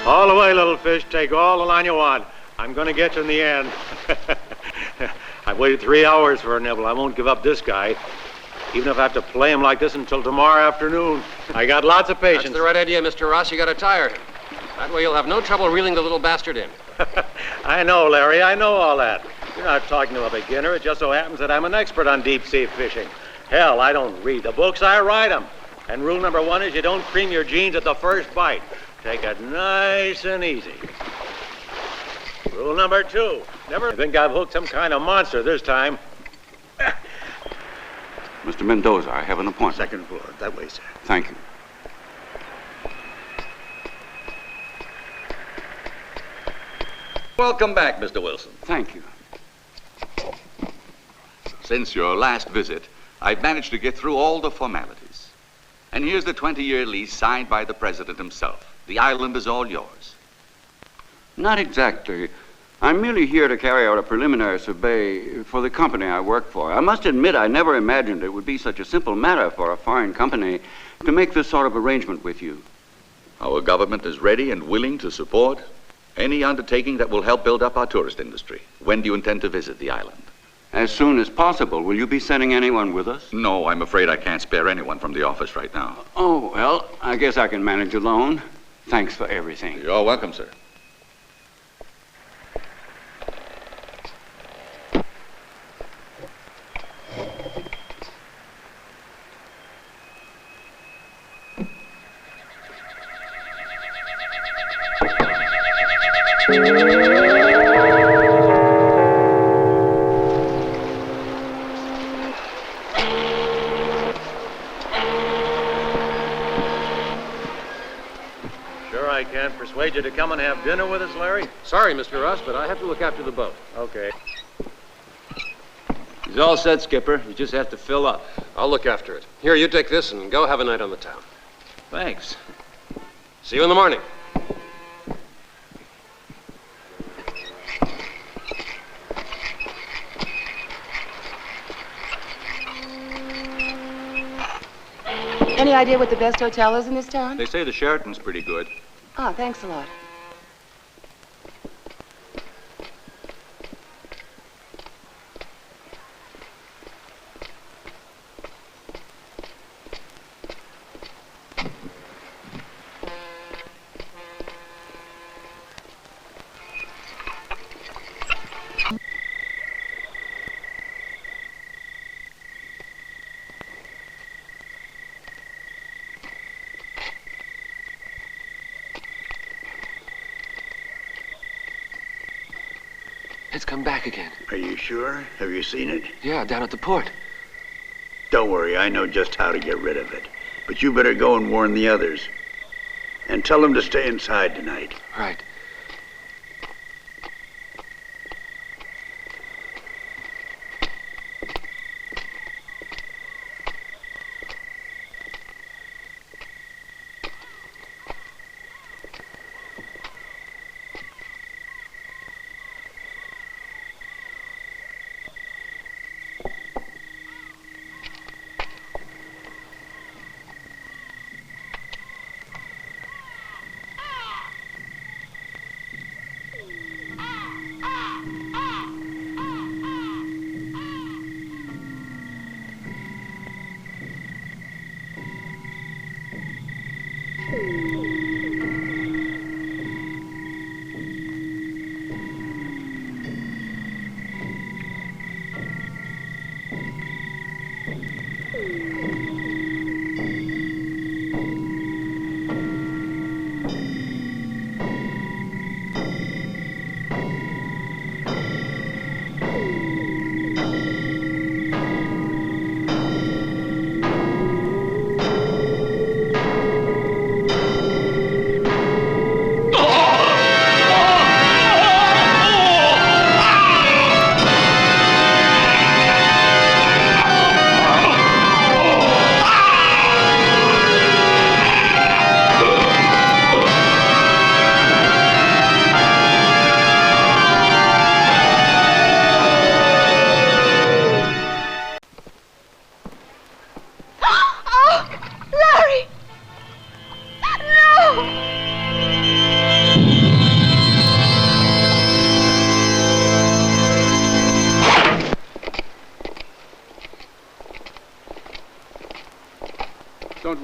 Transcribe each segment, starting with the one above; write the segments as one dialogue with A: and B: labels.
A: All the way, little fish. Take all the line you want. I'm going to get you in the end. I've waited 3 hours for a nibble. I won't give up this guy. Even if I have to play him like this until tomorrow afternoon. I got lots of patience.
B: That's the right idea, Mr. Ross. You got to tire him. That way you'll have no trouble reeling the little bastard in.
A: I know, Larry. I know all that. You're not talking to a beginner. It just so happens that I'm an expert on deep-sea fishing. Hell, I don't read the books. I write them. And rule number 1 is you don't cream your jeans at the first bite. Take it nice and easy. Rule number 2, never think I've hooked some kind of monster this time.
C: Mr. Mendoza, I have an appointment.
D: Second floor. That way, sir.
C: Thank you.
E: Welcome back, Mr. Wilson.
C: Thank you.
E: Since your last visit, I've managed to get through all the formalities. And here's the 20-year lease signed by the president himself. The island is all yours.
C: Not exactly. I'm merely here to carry out a preliminary survey for the company I work for. I must admit I never imagined it would be such a simple matter for a foreign company to make this sort of arrangement with you.
E: Our government is ready and willing to support any undertaking that will help build up our tourist industry. When do you intend to visit the island?
C: As soon as possible. Will you be sending anyone with us?
E: No, I'm afraid I can't spare anyone from the office right now.
C: Oh, well, I guess I can manage alone. Thanks for everything.
E: You're welcome, sir.
A: Sure I can't persuade you to come and have dinner with us, Larry?
B: Sorry, Mr. Ross, but I have to look after the boat.
A: Okay.
F: He's all set, Skipper. You just have to fill up.
B: I'll look after it. Here, you take this and go have a night on the town.
F: Thanks.
B: See you in the morning.
G: Any idea what the best hotel is in this town?
F: They say the Sheraton's pretty good.
G: Oh, thanks a lot.
B: It's come back again.
D: Are you sure? Have you seen it?
B: Yeah, down at the port.
D: Don't worry, I know just how to get rid of it. But you better go and warn the others. And tell them to stay inside tonight.
B: Right.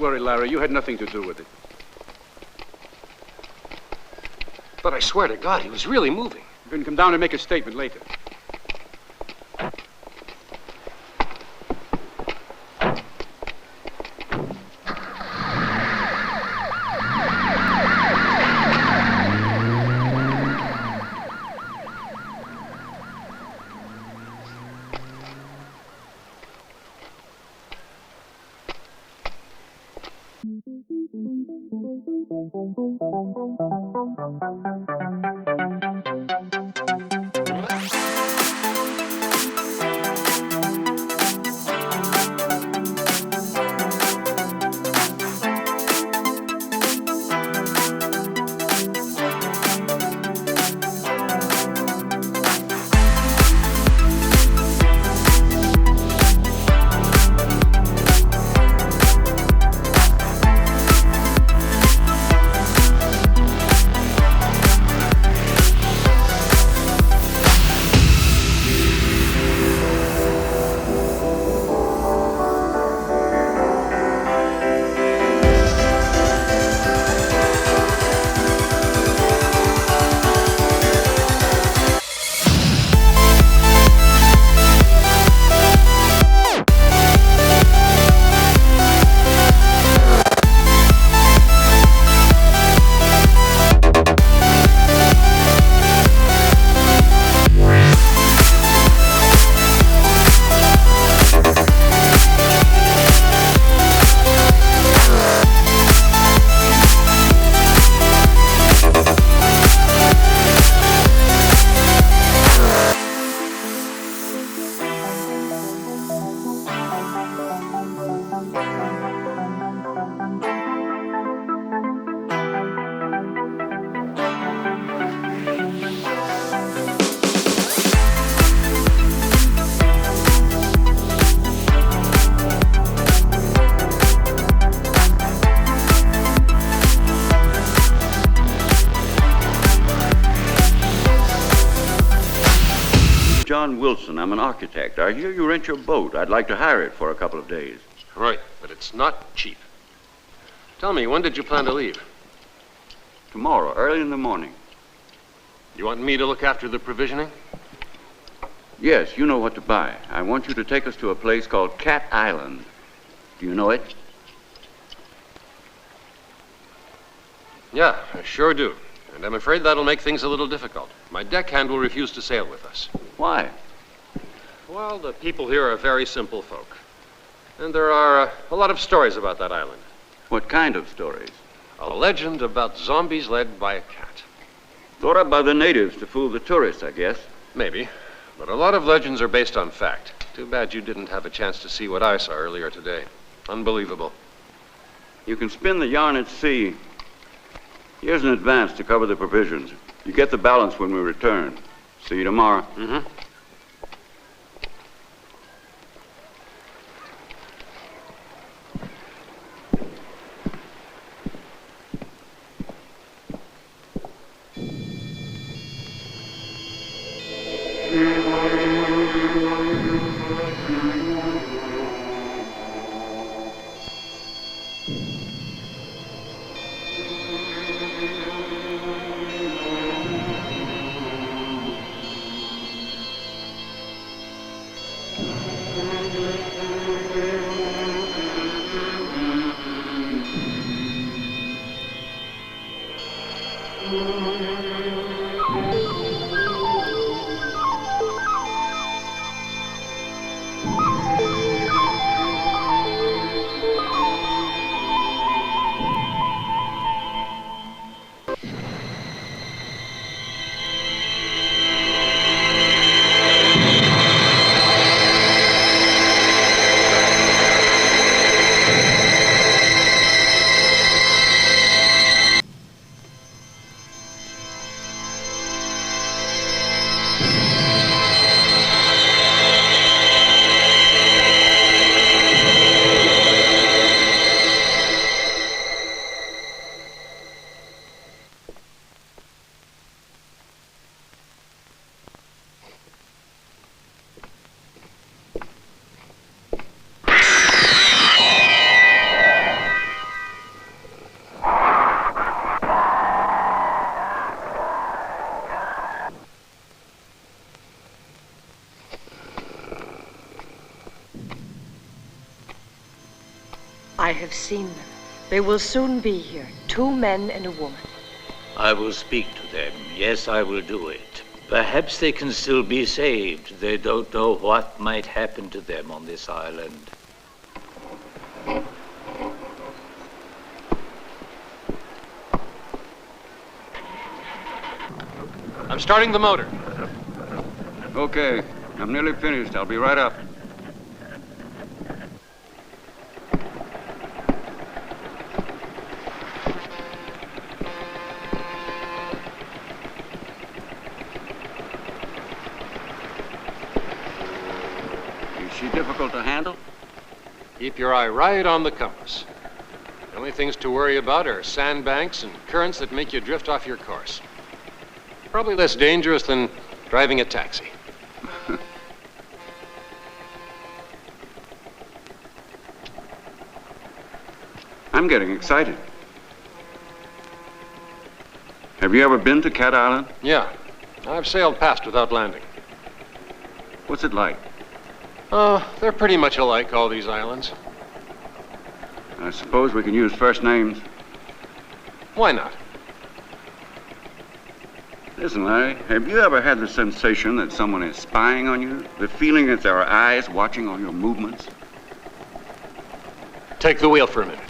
H: worry, Larry. You had nothing to do with it.
B: But I swear to God, he was really moving.
H: You can come down and make a statement later.
C: John Wilson. I'm an architect. I hear you rent your boat. I'd like to hire it for a couple of days.
B: Right, but it's not cheap. Tell me, when did you plan to leave?
C: Tomorrow, early in the morning.
B: You want me to look after the provisioning?
C: Yes, you know what to buy. I want you to take us to a place called Cat Island. Do you know it?
B: Yeah, I sure do. And I'm afraid that'll make things a little difficult. My deckhand will refuse to sail with us.
C: Why?
B: Well, the people here are very simple folk. And there are a lot of stories about that island.
C: What kind of stories?
B: A legend about zombies led by a cat.
C: Thought up by the natives to fool the tourists, I guess.
B: Maybe. But a lot of legends are based on fact. Too bad you didn't have a chance to see what I saw earlier today. Unbelievable.
C: You can spin the yarn at sea. Here's an advance to cover the provisions. You get the balance when we return. See you tomorrow.
B: Mm-hmm.
I: have seen them. They will soon be here. 2 men and a woman.
J: I will speak to them. Yes, I will do it. Perhaps they can still be saved. They don't know what might happen to them on this island.
B: I'm starting the motor.
C: Okay, I'm nearly finished. I'll be right up. Is she difficult to handle?
B: Keep your eye right on the compass. The only things to worry about are sandbanks and currents that make you drift off your course. Probably less dangerous than driving a taxi.
C: I'm getting excited. Have you ever been to Cat Island?
B: Yeah, I've sailed past without landing.
C: What's it like?
B: Oh, they're pretty much alike, all these islands.
C: I suppose we can use first names.
B: Why not?
C: Listen, Larry, have you ever had the sensation that someone is spying on you? The feeling that there are eyes watching all your movements?
B: Take the wheel for a minute.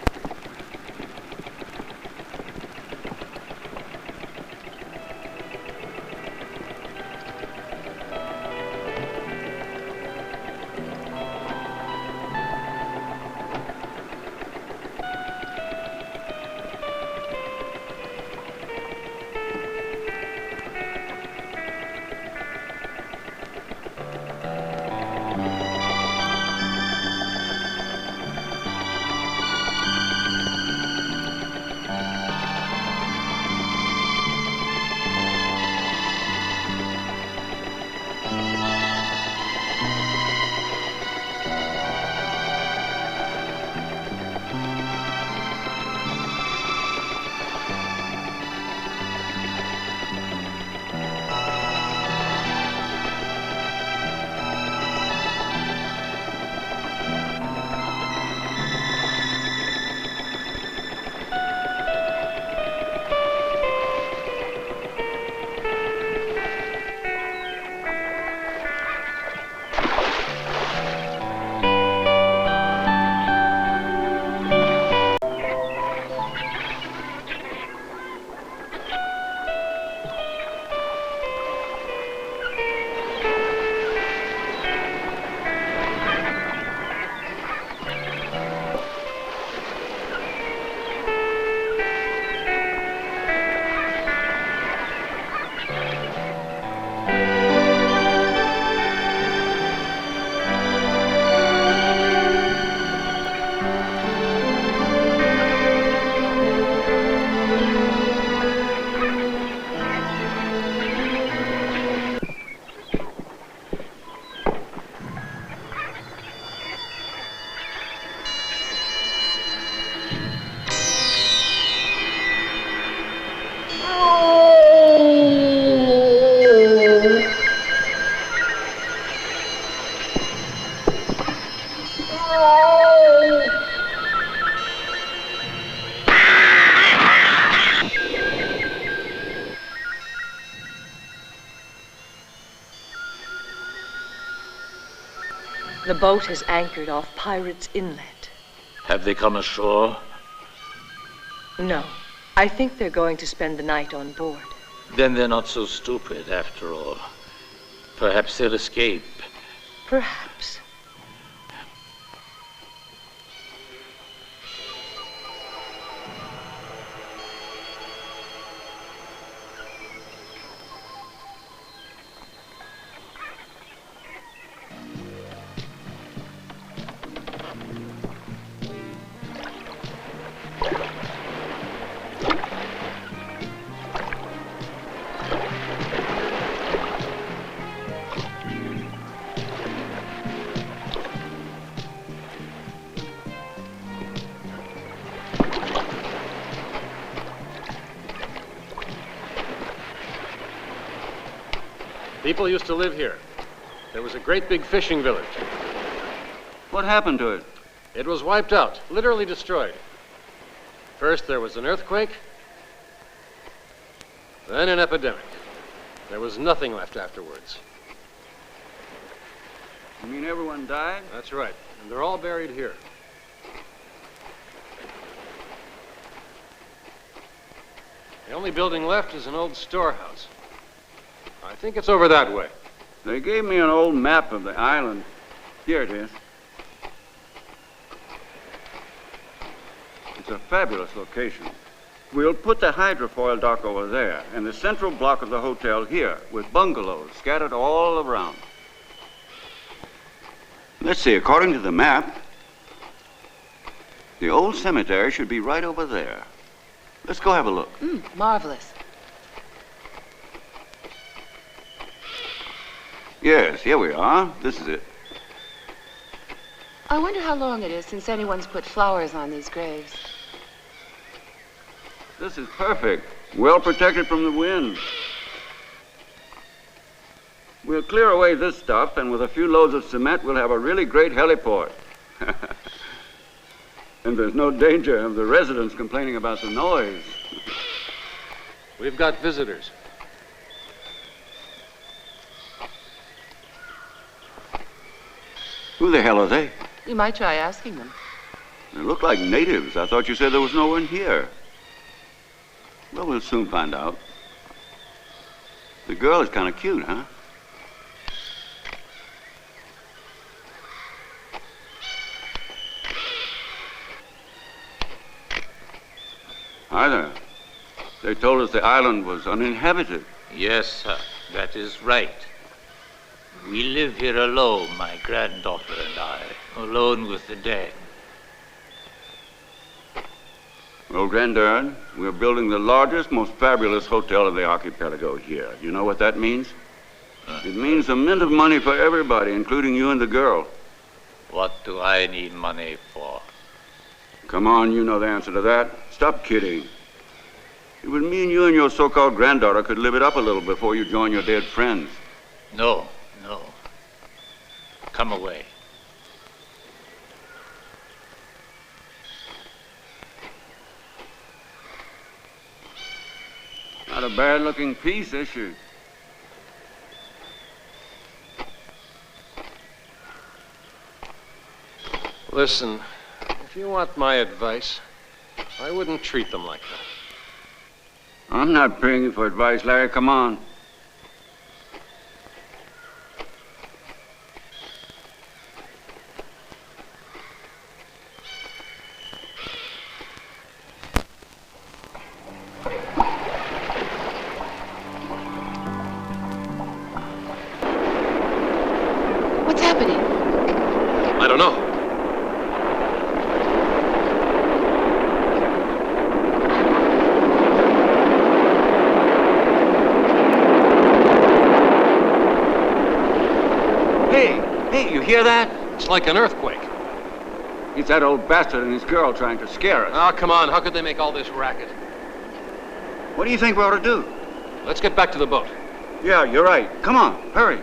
I: The boat has anchored off Pirates Inlet.
J: Have they come ashore?
I: No. I think they're going to spend the night on board.
J: Then they're not so stupid, after all. Perhaps they'll escape.
I: Perhaps.
B: People used to live here. There was a great big fishing village.
C: What happened to it?
B: It was wiped out, literally destroyed. First there was an earthquake, then an epidemic. There was nothing left afterwards.
C: You mean everyone died?
B: That's right, and they're all buried here. The only building left is an old storehouse. I think it's over that way.
C: They gave me an old map of the island. Here it is. It's a fabulous location. We'll put the hydrofoil dock over there and the central block of the hotel here with bungalows scattered all around. Let's see, according to the map, the old cemetery should be right over there. Let's go have a look.
G: Marvelous.
C: Yes, here we are. This is it.
G: I wonder how long it is since anyone's put flowers on these graves.
C: This is perfect. Well protected from the wind. We'll clear away this stuff, and with a few loads of cement, we'll have a really great heliport. And there's no danger of the residents complaining about the noise.
B: We've got visitors.
C: Who the hell are they?
G: You might try asking them.
C: They look like natives. I thought you said there was no one here. Well, we'll soon find out. The girl is kind of cute, huh? Hi there. They told us the island was uninhabited.
J: Yes, sir, that is right. We live here alone, my granddaughter and I, alone with the dead.
C: Well, Granddad, we're building the largest, most fabulous hotel in the archipelago here. You know what that means? It means a mint of money for everybody, including you and the girl.
J: What do I need money for?
C: Come on, you know the answer to that. Stop kidding. It would mean you and your so-called granddaughter could live it up a little before you join your dead friends.
J: No. Come away.
C: Not a bad-looking piece, is she?
B: Listen, if you want my advice, I wouldn't treat them like that.
C: I'm not paying you for advice, Larry. Come on.
G: What's happening?
B: I don't know.
C: Hey, you hear that?
B: It's like an earthquake.
C: It's that old bastard and his girl trying to scare us.
B: Oh, come on. How could they make all this racket?
C: What do you think we ought to do?
B: Let's get back to the boat.
C: Yeah, you're right. Come on, hurry.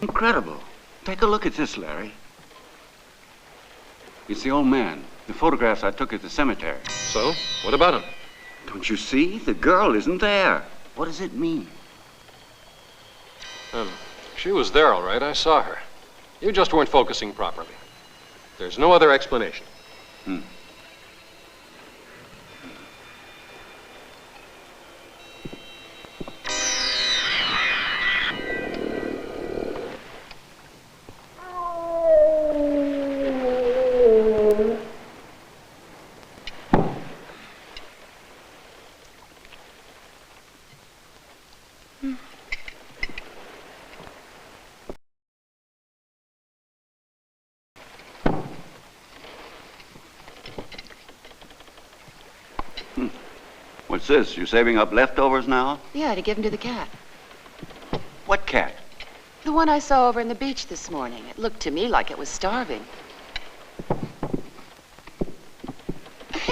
C: Incredible. Take a look at this, Larry. It's the old man. The photographs I took at the cemetery.
B: So, what about him?
C: Don't you see? The girl isn't there. What does it mean?
B: She was there, all right. I saw her. You just weren't focusing properly. There's no other explanation.
C: What's this? You saving up leftovers now?
G: Yeah, to give them to the cat.
C: What cat?
G: The one I saw over in the beach this morning. It looked to me like it was starving.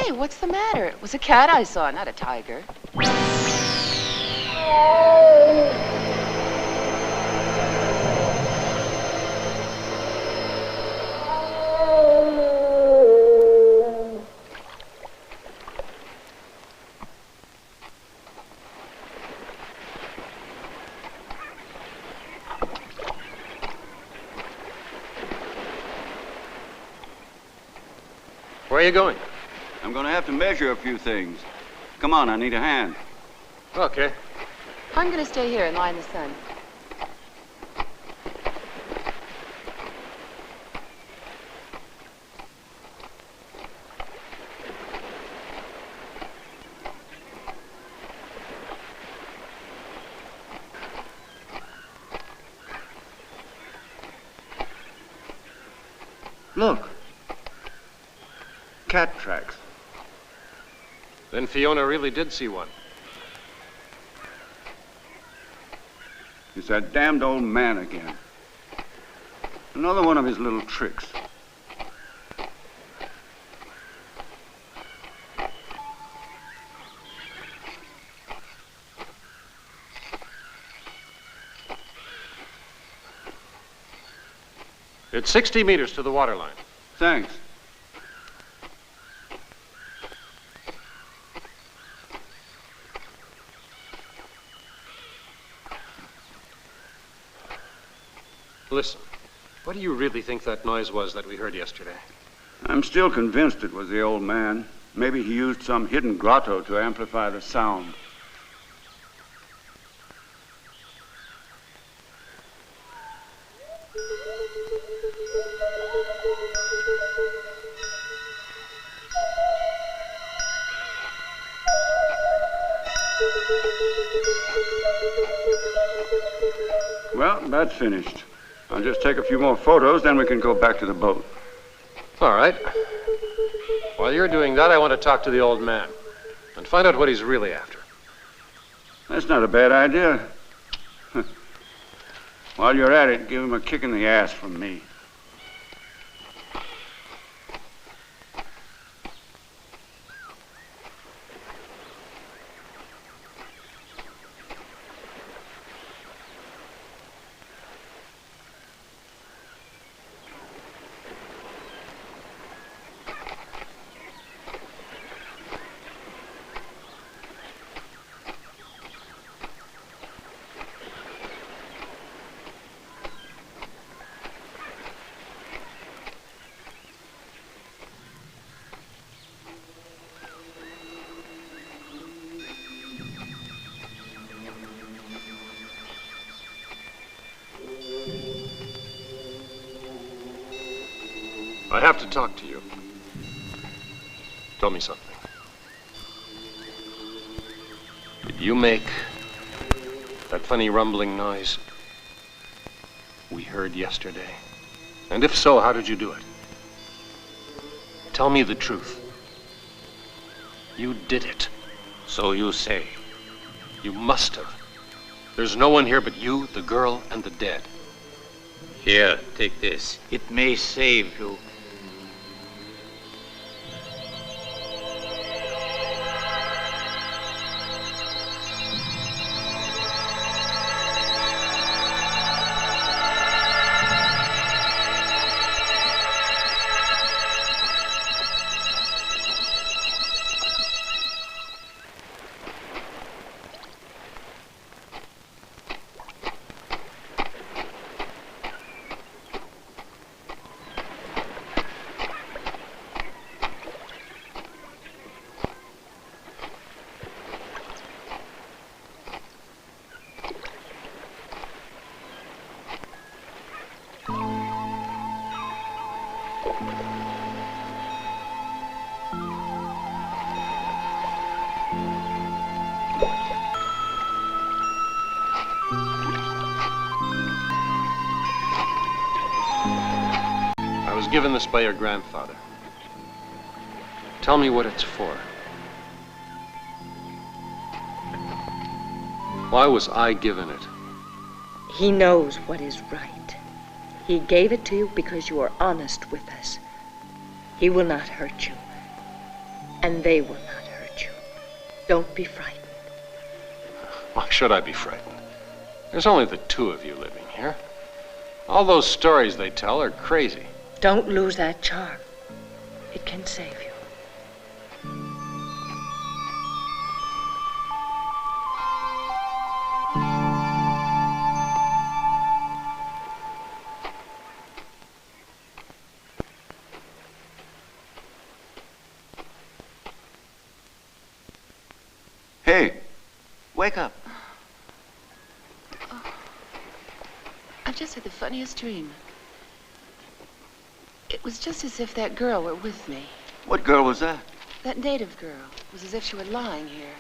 G: Hey, what's the matter? It was a cat I saw, not a tiger.
B: Where are you going?
C: I'm going to have to measure a few things. Come on, I need a hand.
B: Okay.
G: I'm gonna stay here and lie in the sun.
C: Look. Cat tracks.
B: Then Fiona really did see one.
C: It's that damned old man again. Another one of his little tricks.
B: It's 60 meters to the waterline.
C: Thanks.
B: Listen, what do you really think that noise was that we heard yesterday?
C: I'm still convinced it was the old man. Maybe he used some hidden grotto to amplify the sound. Well, that's finished. I'll just take a few more photos, then we can go back to the boat.
B: All right. While you're doing that, I want to talk to the old man and find out what he's really after.
C: That's not a bad idea. While you're at it, give him a kick in the ass from me.
B: I have to talk to you. Tell me something. Did you make that funny rumbling noise we heard yesterday? And if so, how did you do it? Tell me the truth. You did it.
J: So you say.
B: You must have. There's no one here but you, the girl, and the dead.
J: Here, take this. It may save you.
B: I was given this by your grandfather. Tell me what it's for. Why was I given it?
I: He knows what is right. He gave it to you because you are honest with us. He will not hurt you. and they will not hurt you. Don't be frightened.
B: Why should I be frightened? There's only the two of you living here. All those stories they tell are crazy.
I: Don't lose that charm. It can save you.
C: Hey, wake up.
G: I've just had the funniest dream. It was just as if that girl were with me.
C: What girl was that?
G: That native girl. It was as if she were lying here.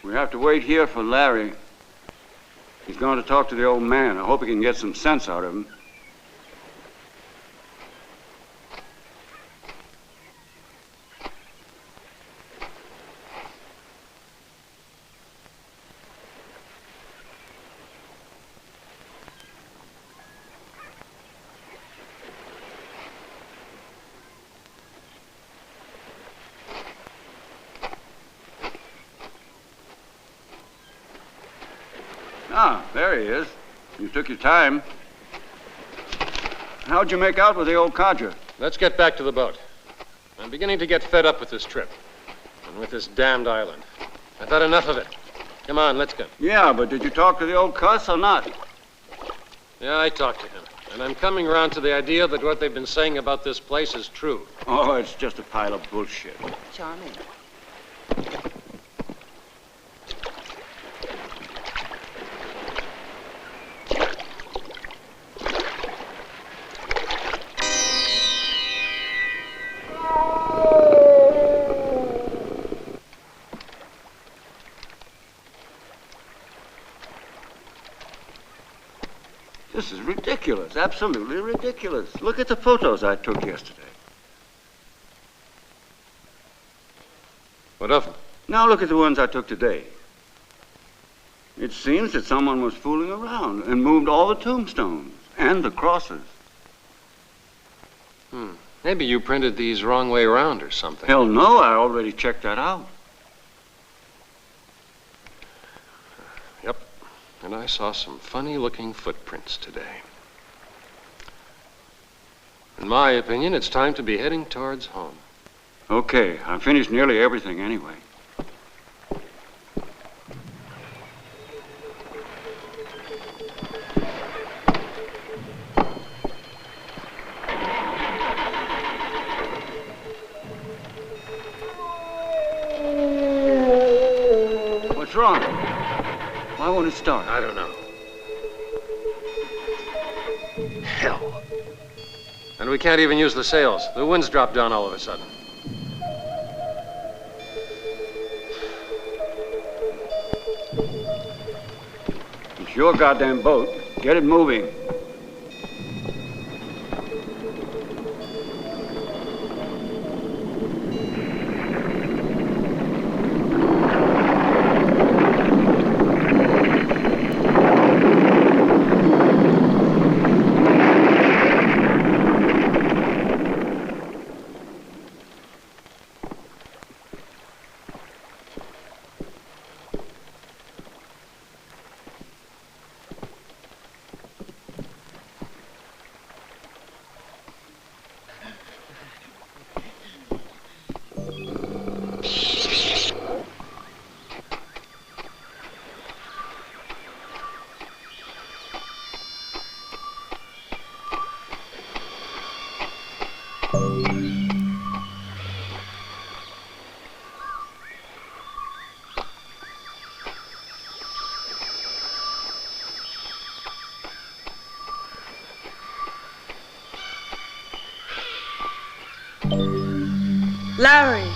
C: We have to wait here for Larry. He's going to talk to the old man. I hope he can get some sense out of him. Ah, there he is. You took your time. How'd you make out with the old codger?
B: Let's get back to the boat. I'm beginning to get fed up with this trip. And with this damned island. I've had enough of it. Come on, let's go.
C: Yeah, but did you talk to the old cuss or not?
B: Yeah, I talked to him. And I'm coming around to the idea that what they've been saying about this place is true.
C: Oh, it's just a pile of bullshit.
G: Charming.
C: This is ridiculous, absolutely ridiculous. Look at the photos I took yesterday.
B: What of them?
C: Now look at the ones I took today. It seems that someone was fooling around and moved all the tombstones and the crosses.
B: Maybe you printed these wrong way around or something.
C: Hell no, I already checked that out.
B: Yep. And I saw some funny-looking footprints today. In my opinion, it's time to be heading towards home.
C: Okay, I finished nearly everything anyway. What's wrong? Why won't it start?
B: I don't know. Hell. And we can't even use the sails. The wind's dropped down all of a sudden.
C: It's your goddamn boat. Get it moving.
I: Larry!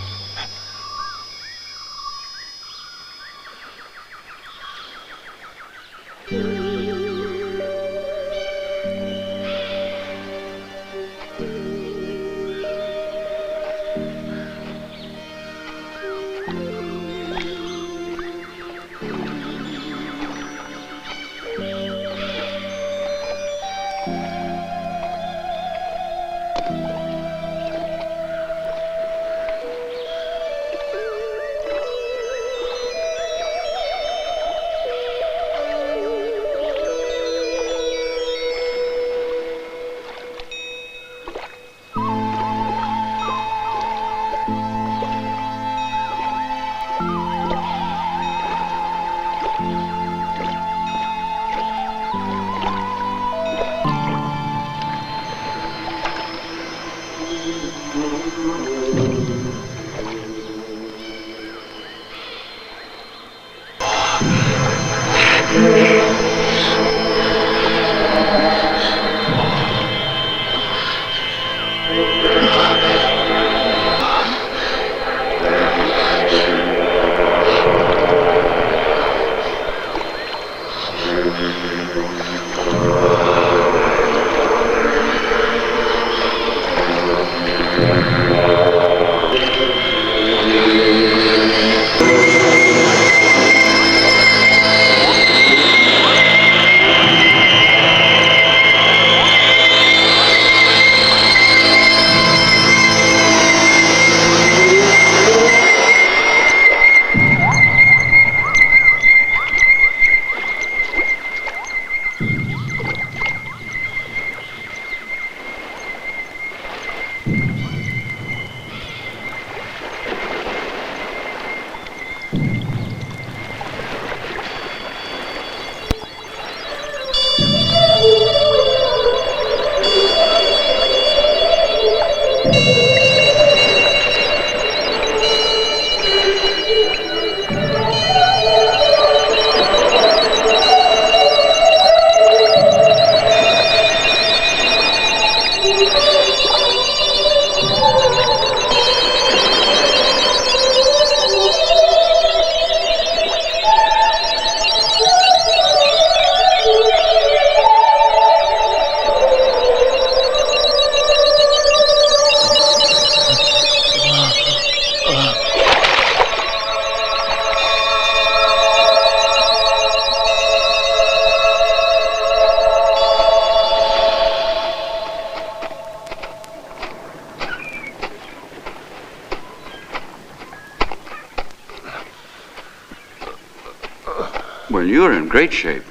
C: Well, you're in great shape.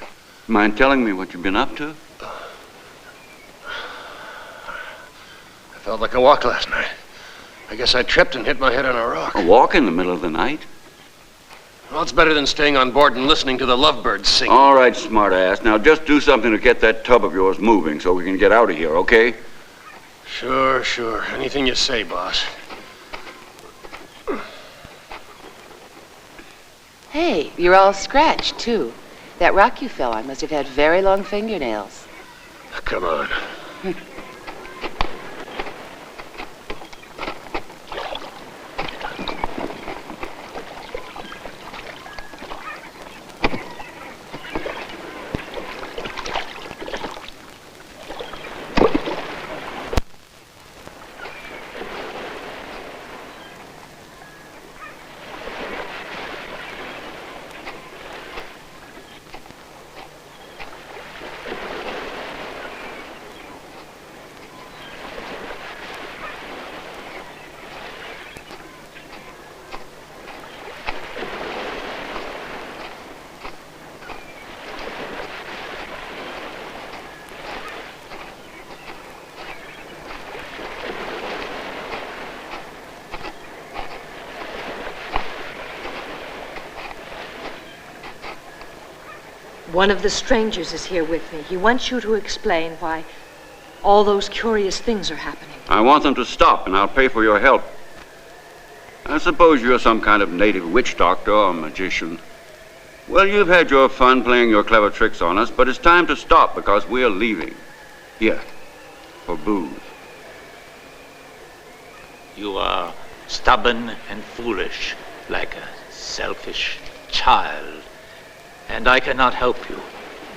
C: Mind telling me what you've been up to?
B: I felt like a walk last night. I guess I tripped and hit my head on a rock.
C: A walk in the middle of the night?
B: Well, it's better than staying on board and listening to the lovebirds sing.
C: All right, smartass. Now just do something to get that tub of yours moving so we can get out of here, okay?
B: Sure. Anything you say, boss.
G: Hey, you're all scratched, too. That rock you fell on must have had very long fingernails.
B: Come on.
I: One of the strangers is here with me. He wants you to explain why all those curious things are happening.
C: I want them to stop, and I'll pay for your help. I suppose you're some kind of native witch doctor or magician. Well, you've had your fun playing your clever tricks on us, but it's time to stop because we're leaving. Here, for booze.
J: You are stubborn and foolish, like a selfish child. And I cannot help you.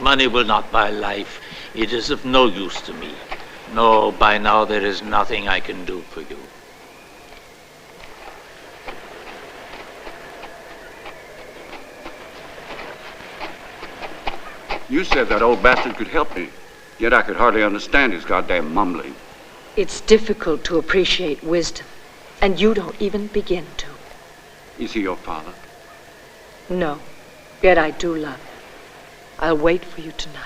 J: Money will not buy life. It is of no use to me. No, by now there is nothing I can do for you.
C: You said that old bastard could help me, yet I could hardly understand his goddamn mumbling.
I: It's difficult to appreciate wisdom, and you don't even begin to.
C: Is he your father?
I: No, yet I do love you. I'll wait for you tonight.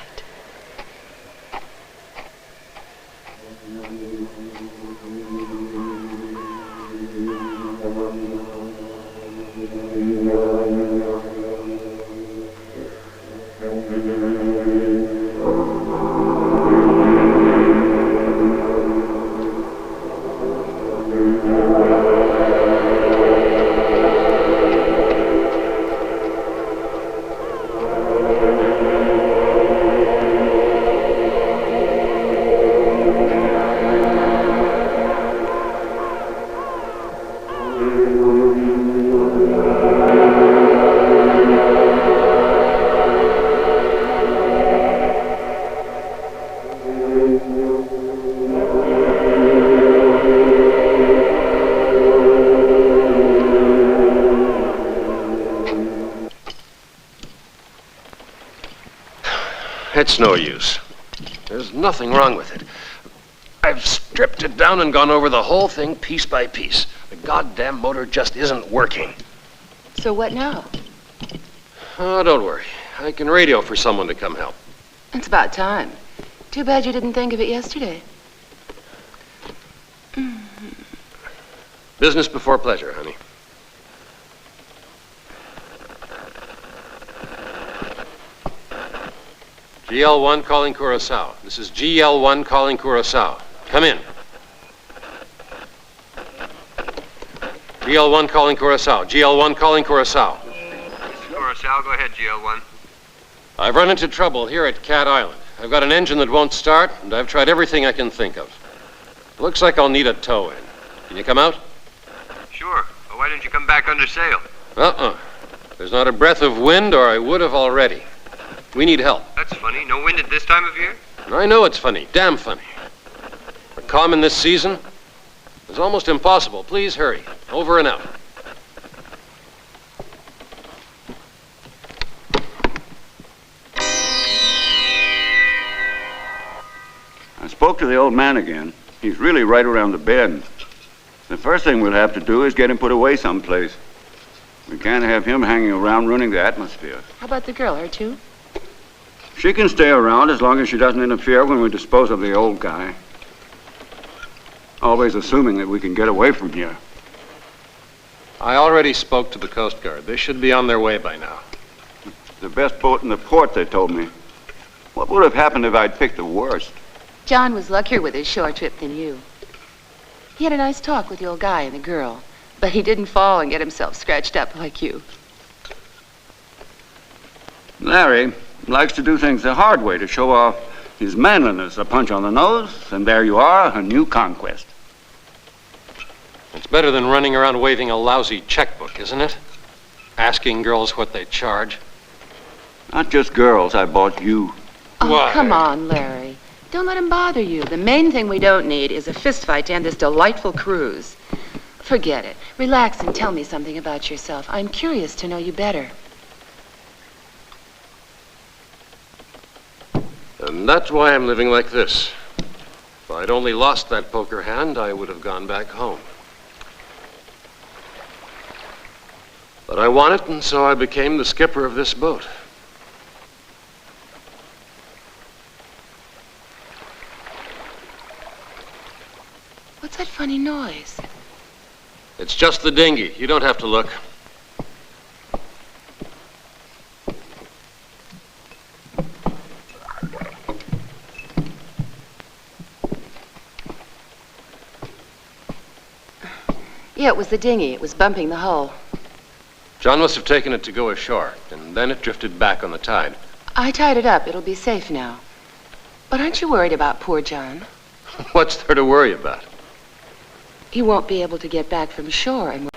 B: It's no use. There's nothing wrong with it. I've stripped it down and gone over the whole thing piece by piece. The goddamn motor just isn't working.
G: So what now?
B: Oh, don't worry. I can radio for someone to come help.
G: It's about time. Too bad you didn't think of it yesterday.
B: Business before pleasure, honey. GL1 calling Curacao. This is GL1 calling Curacao. Come in. GL1 calling Curacao. GL1 calling Curacao.
K: Curacao, go ahead, GL1.
B: I've run into trouble here at Cat Island. I've got an engine that won't start, and I've tried everything I can think of. Looks like I'll need a tow in. Can you come out?
K: Sure. Well, why didn't you come back under sail?
B: There's not a breath of wind, or I would have already. We need help.
K: That's funny. No wind at this time of year?
B: I know it's funny. Damn funny. A calm in this season is almost impossible. Please hurry. Over and out.
C: I spoke to the old man again. He's really right around the bend. The first thing we'll have to do is get him put away someplace. We can't have him hanging around ruining the atmosphere.
G: How about the girl, her too?
C: She can stay around as long as she doesn't interfere when we dispose of the old guy. Always assuming that we can get away from here.
B: I already spoke to the Coast Guard. They should be on their way by now.
C: The best boat in the port, they told me. What would have happened if I'd picked the worst?
G: John was luckier with his shore trip than you. He had a nice talk with the old guy and the girl, but he didn't fall and get himself scratched up like you.
C: Larry likes to do things the hard way to show off his manliness. A punch on the nose, and there you are, a new conquest.
B: It's better than running around waving a lousy checkbook, isn't it? Asking girls what they charge.
C: Not just girls, I bought you.
G: Oh,
B: Why?
G: Come on, Larry. Don't let him bother you. The main thing we don't need is a fistfight to end this delightful cruise. Forget it. Relax and tell me something about yourself. I'm curious to know you better.
B: And that's why I'm living like this. If I'd only lost that poker hand, I would have gone back home. But I won it, and so I became the skipper of this boat.
G: What's that funny noise?
B: It's just the dinghy. You don't have to look.
G: Yeah, it was the dinghy. It was bumping the hull.
B: John must have taken it to go ashore, and then it drifted back on the tide.
G: I tied it up. It'll be safe now. But aren't you worried about poor John?
B: What's there to worry about?
G: He won't be able to get back from shore and...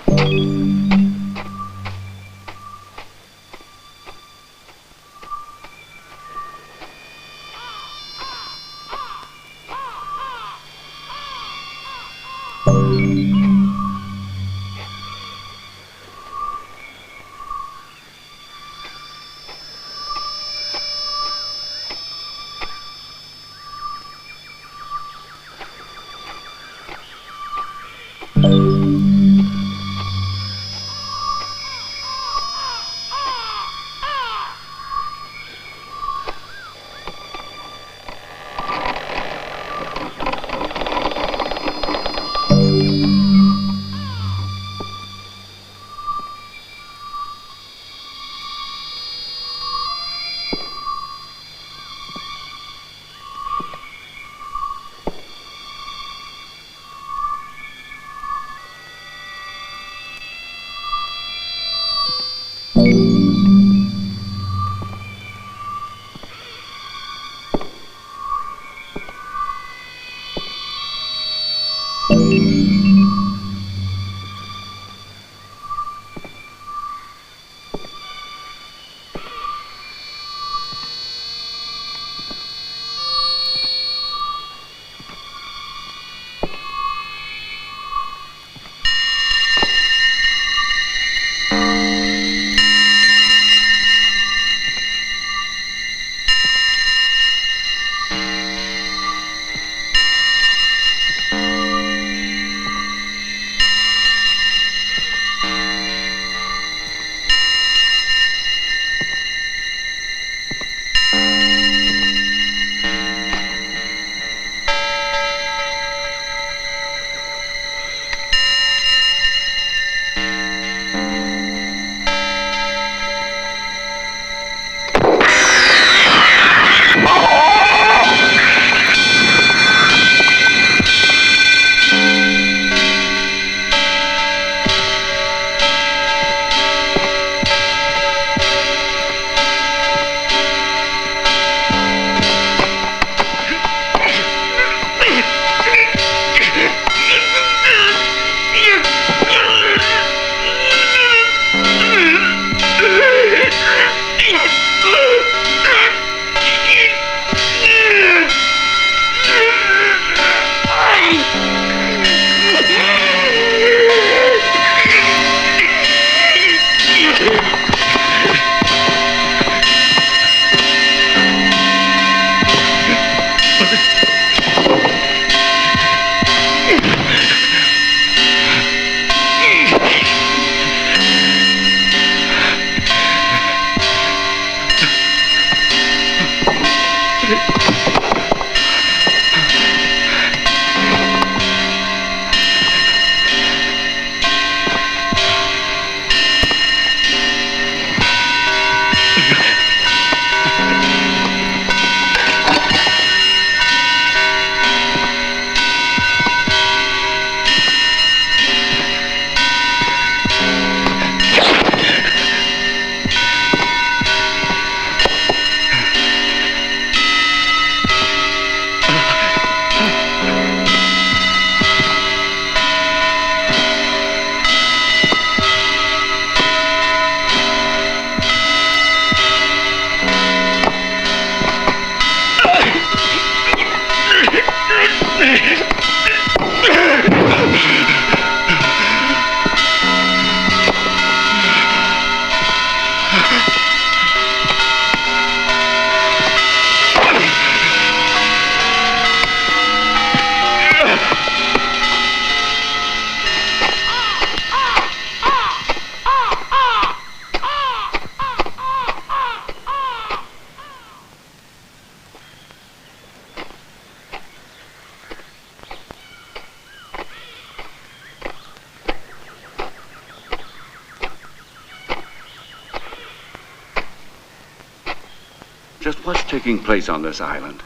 C: What's taking place on this island?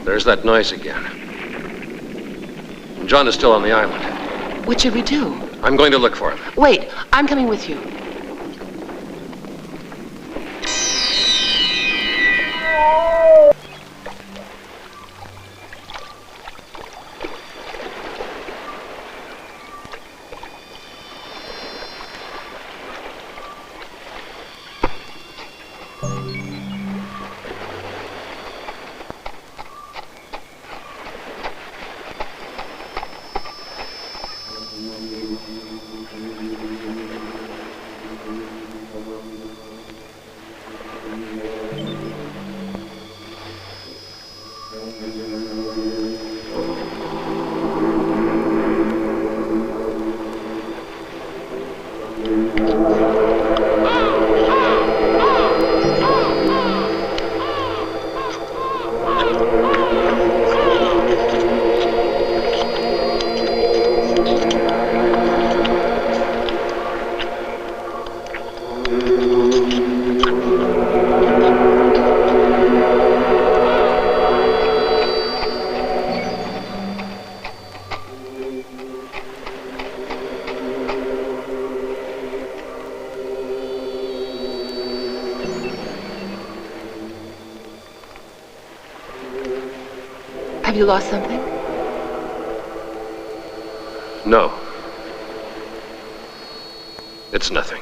B: There's that noise again. John is still on the island.
G: What should we do?
B: I'm going to look for him.
G: Wait, I'm coming with you. Have you lost something?
B: No. It's nothing.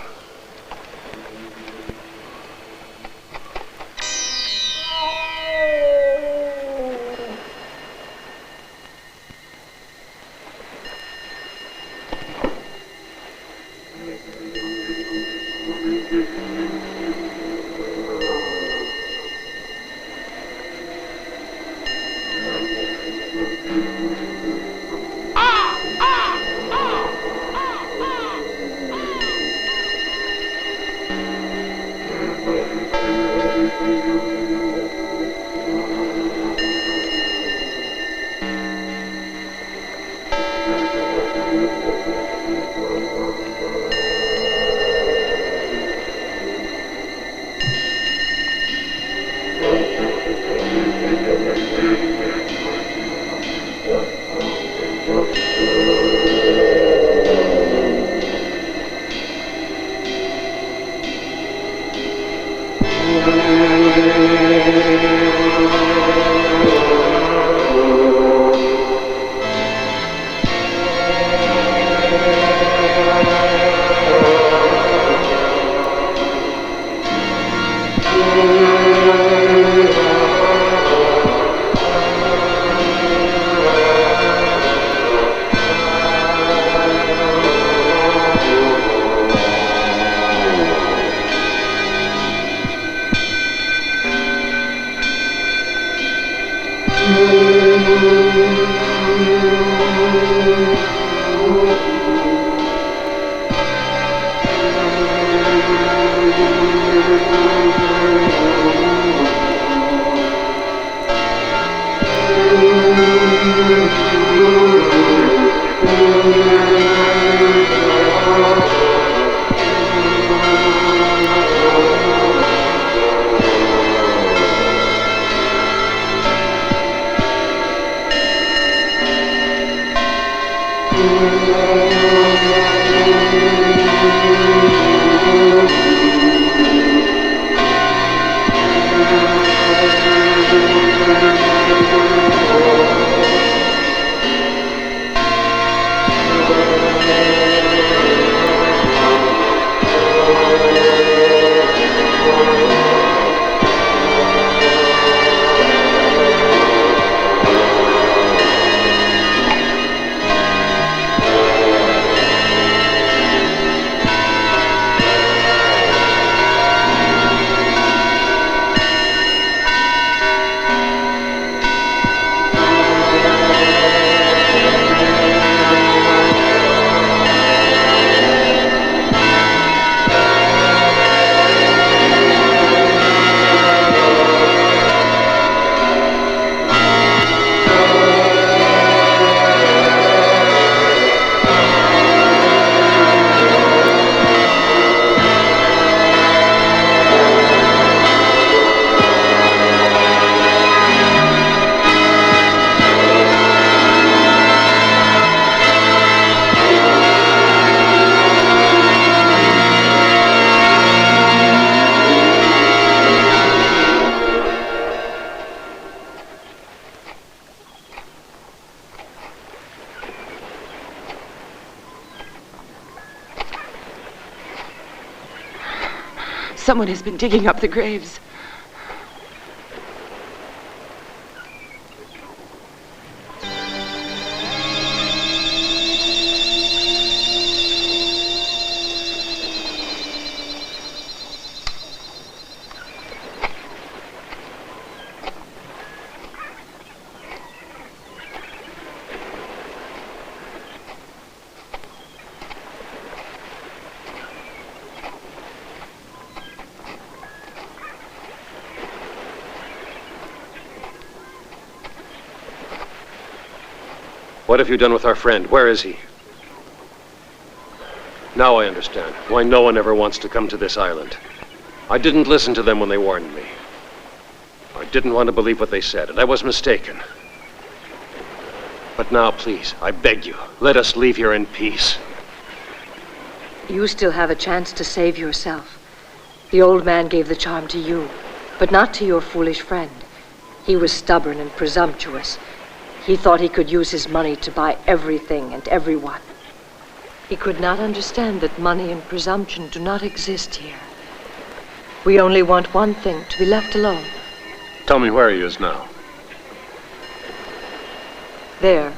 G: Someone has been digging up the graves.
B: What have you done with our friend? Where is he? Now I understand why no one ever wants to come to this island. I didn't listen to them when they warned me. I didn't want to believe what they said, and I was mistaken. But now, please, I beg you, let us leave here in peace.
I: You still have a chance to save yourself. The old man gave the charm to you, but not to your foolish friend. He was stubborn and presumptuous. He thought he could use his money to buy everything and everyone. He could not understand that money and presumption do not exist here. We only want one thing, to be left alone.
B: Tell me where he is now.
I: There.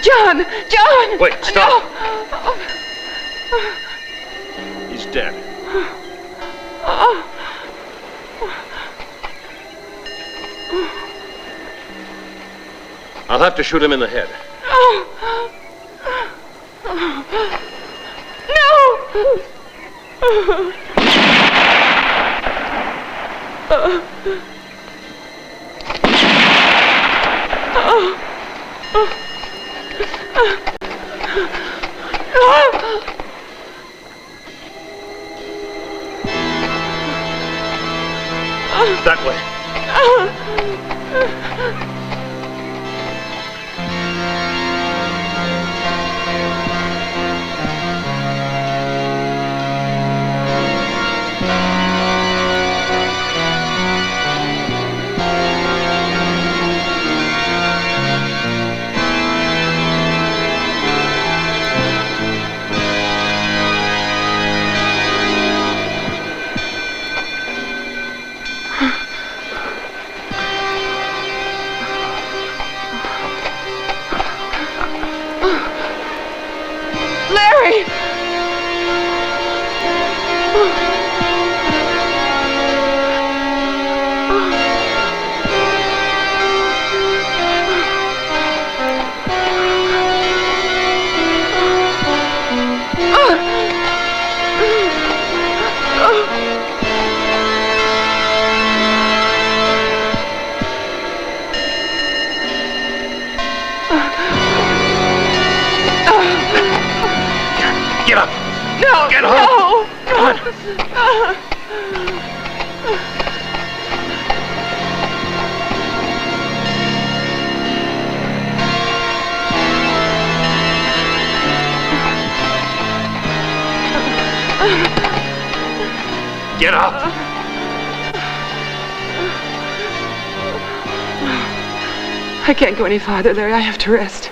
G: John! John!
B: Wait, stop!
G: No.
B: He's dead. I'll have to shoot him in the head. That way.
G: Larry!
B: Get up!
G: No!
B: Get
G: up!
B: up!
G: No!
B: Come on! Get up!
G: I can't go any farther, Larry. I have to rest.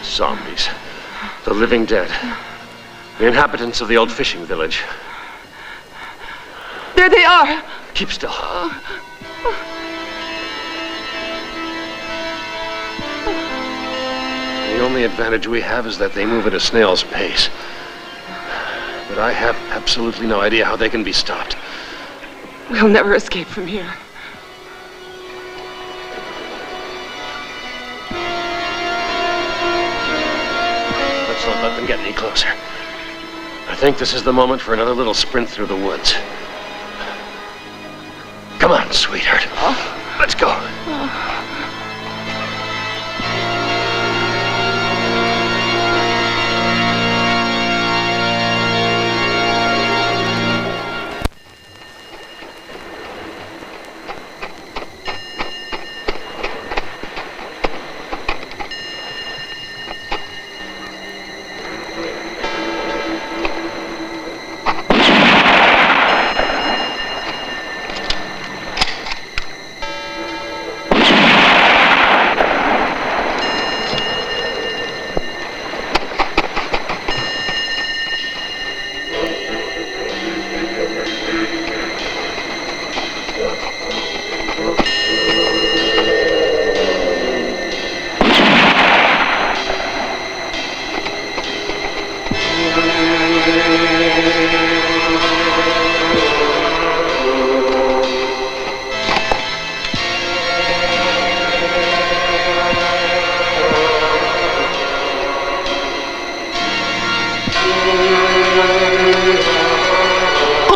B: Zombies. The living dead. The inhabitants of the old fishing village.
G: There they are!
B: Keep still. The only advantage we have is that they move at a snail's pace. But I have absolutely no idea how they can be stopped.
G: We'll never escape from here.
B: Let's not let them get any closer. I think this is the moment for another little sprint through the woods. Come on, sweetheart. Let's go.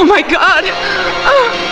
G: Oh, my God. Oh.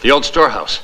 B: The old storehouse.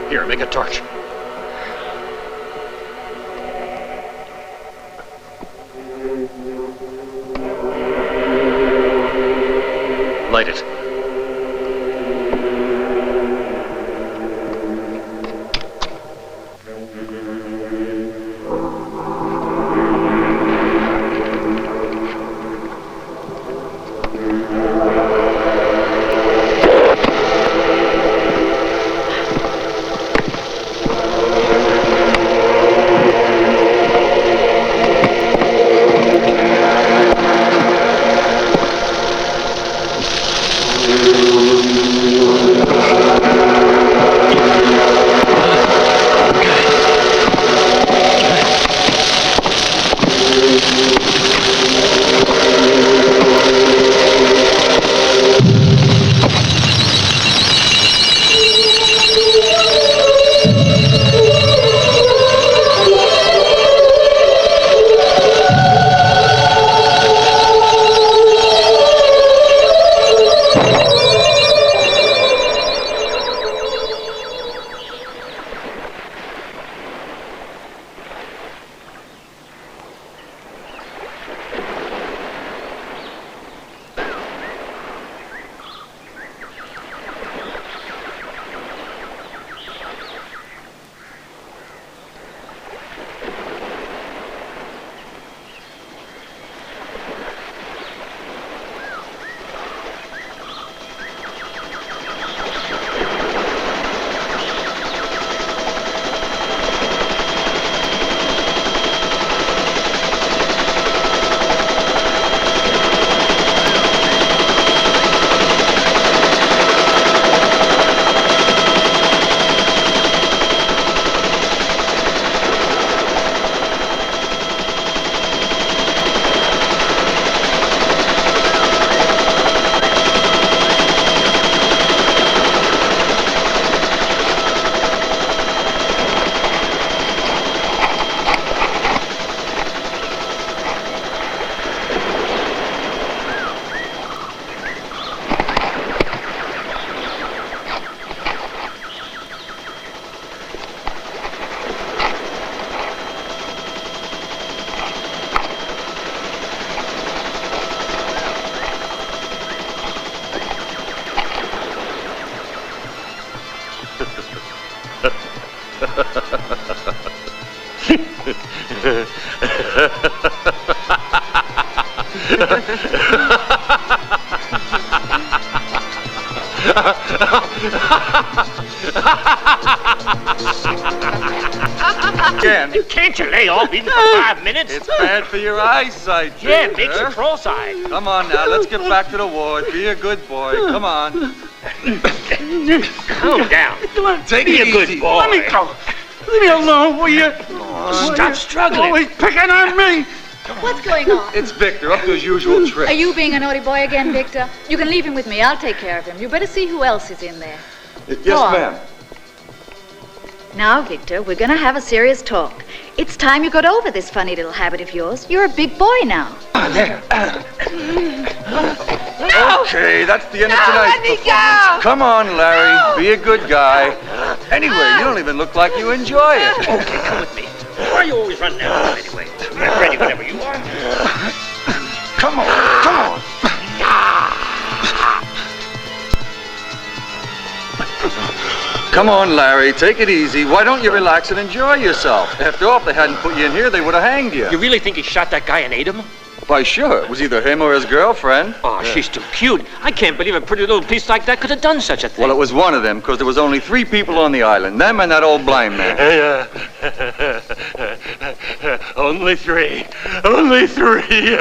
B: Here, make a torch. Light it.
L: Can't you lay off even for 5 minutes?
M: It's bad for your eyesight,
L: Yeah,
M: Victor.
L: it makes you cross-eyed.
M: Come on now, let's get back to the ward. Be a good boy. Come on.
L: Calm down.
M: Take
L: Be
M: it
L: a good
M: easy.
L: boy.
H: Let me go. Leave me alone, will you?
L: Stop struggling.
H: Always picking on me.
N: What's going on?
M: It's Victor, up to his usual trick.
N: Are you being a naughty boy again, Victor? You can leave him with me. I'll take care of him. You better see who else is in there.
M: Yes,
N: Go on.
M: ma'am.
N: Now, Victor, we're going to have a serious talk. It's time you got over this funny little habit of yours. You're a big boy now.
M: Okay, that's the end of tonight's performance. Come on, Larry. Be a good guy. Anyway, you don't even look like you enjoy it.
L: Okay, come with me. Why are you always running out anyway? I'm ready whenever you are.
M: Come on, come on. Come on, Larry, take it easy. Why don't you relax and enjoy yourself? After all, if they hadn't put you in here, they would have hanged you.
L: You really think he shot that guy and ate him?
M: Why, sure. It was either him or his girlfriend.
L: Oh, she's too cute. I can't believe a pretty little piece like that could have done such a thing.
M: Well, it was one of them, because there was only 3 people on the island. Them and that old blind man.
A: Only 3. Only 3.